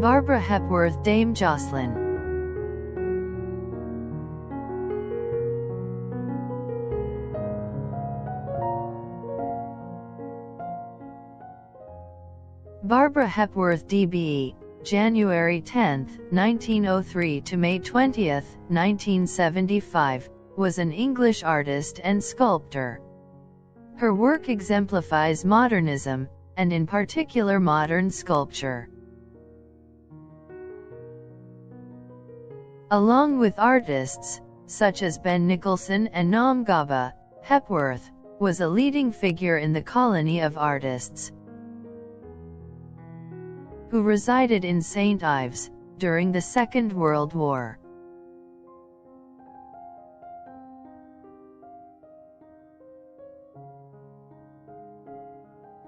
Barbara Hepworth Dame Jocelyn. Barbara Hepworth DBE, January 10, 1903 to May 20, 1975, was an English artist and sculptor. Her work exemplifies modernism, and in particular modern sculpture. Along with artists, such as Nicholson and Naum, Gabo, Hepworth was a leading figure in the colony of artists who resided in St Ives during the Second World War.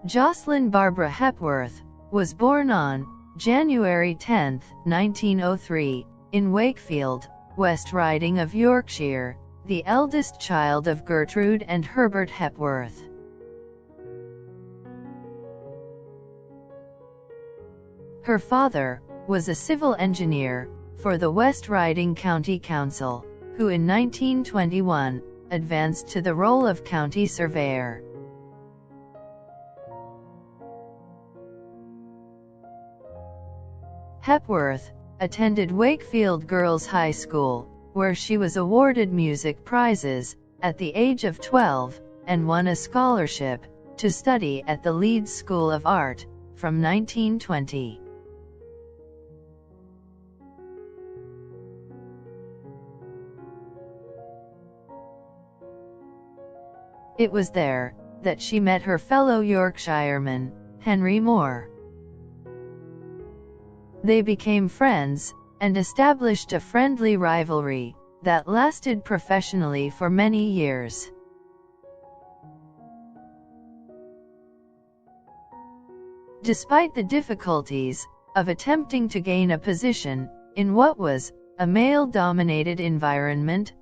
Jocelyn Barbara Hepworth was born on January 10, 1903, in Wakefield, West Riding of Yorkshire, the eldest child of Gertrude and Herbert Hepworth. Her father was a civil engineer for the West Riding County Council, who in 1921 advanced to the role of County Surveyor. Hepworth attended Wakefield Girls High School, where she was awarded music prizes at the age of 12, and won a scholarship to study at the Leeds School of Art from 1920. It was there that she met her fellow Yorkshireman, Henry Moore. They became friends, and established a friendly rivalry that lasted professionally for many years. Despite the difficulties of attempting to gain a position in what was a male-dominated environment,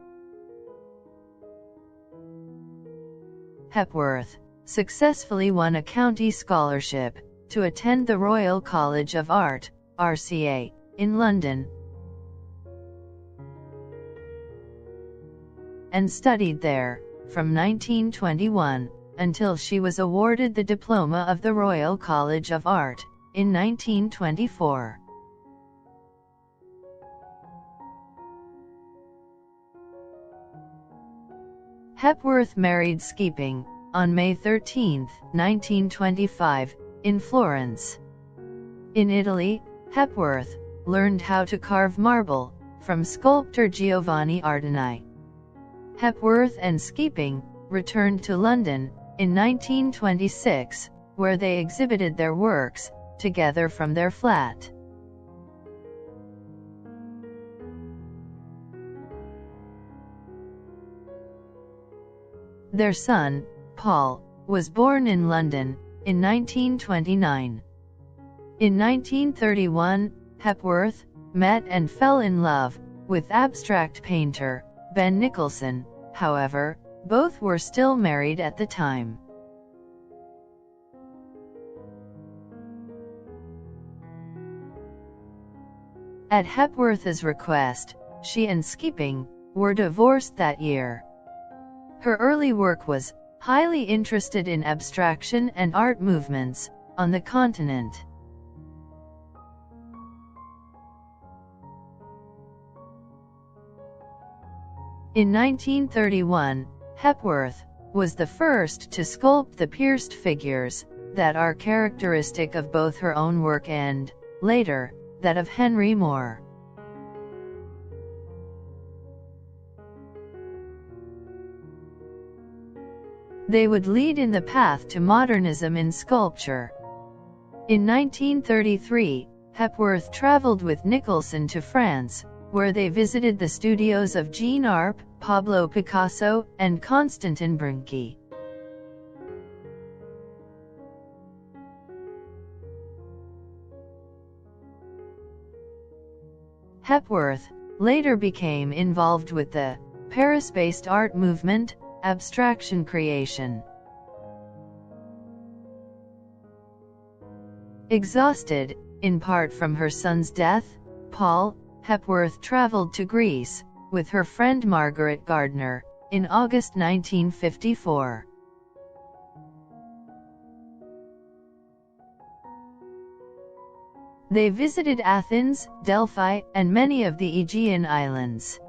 Hepworth successfully won a county scholarship to attend the Royal College of Art, RCA, in London, and studied there from 1921 until she was awarded the diploma of the Royal College of Art in 1924. Hepworth married Skeaping on May 13, 1925, in Florence. In Italy, Hepworth learned how to carve marble from sculptor Giovanni Ardini. Hepworth and Skeaping returned to London in 1926, where they exhibited their works together from their flat. Their son, Paul, was born in London in 1929. In 1931, Hepworth met and fell in love with abstract painter Nicholson. However, both were still married at the time. At Hepworth's request, she and Skeaping were divorced that year. Her early work was highly interested in abstraction and art movements on the continent. In 1931, Hepworth was the first to sculpt the pierced figures that are characteristic of both her own work and, later, that of Henry Moore. They would lead in the path to modernism in sculpture. In 1933, Hepworth traveled with Nicholson to France, where they visited the studios of Jean Arp, Pablo Picasso, and Constantin Brunke. Hepworth later became involved with the Paris-based art movement, abstraction creation. Exhausted, in part from her son's death, Paul, Hepworth traveled to Greece with her friend Margaret Gardner in August 1954. They visited Athens, Delphi, and many of the Aegean islands.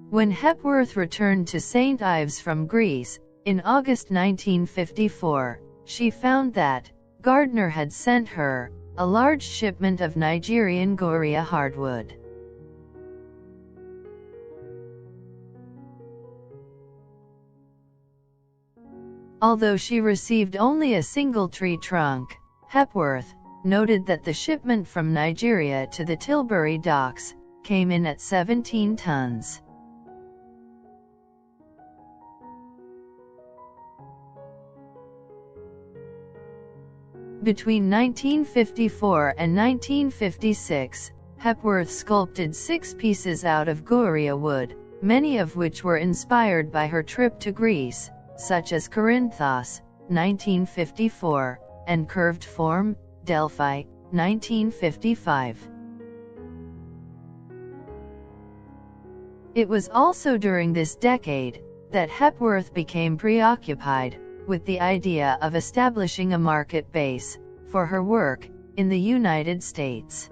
When Hepworth returned to St Ives from Greece, in August 1954, she found that Gardner had sent her a large shipment of Nigerian Goria hardwood. Although she received only a single tree trunk, Hepworth noted that the shipment from Nigeria to the Tilbury docks came in at 17 tons. Between 1954 and 1956, Hepworth sculpted 6 pieces out of Goria wood, many of which were inspired by her trip to Greece, such as Corinthos, 1954, and Curved Form, Delphi, 1955. It was also during this decade that Hepworth became preoccupied with the idea of establishing a market base for her work in the United States.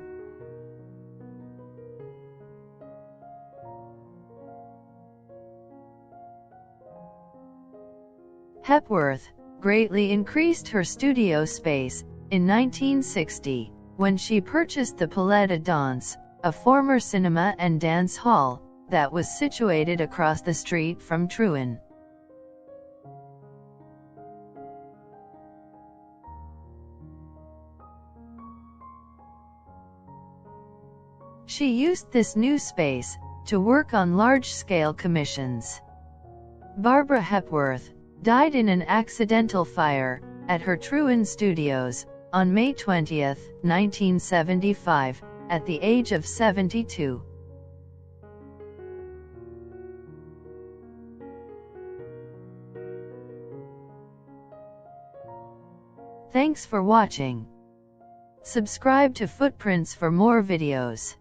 Hepworth greatly increased her studio space in 1960 when she purchased the Palais de Danse, a former cinema and dance hall that was situated across the street from Troon. She used this new space to work on large-scale commissions. Barbara Hepworth died in an accidental fire at her Troon studios on May 20, 1975, at the age of 72. Thanks for watching. Subscribe to Footprints for more videos.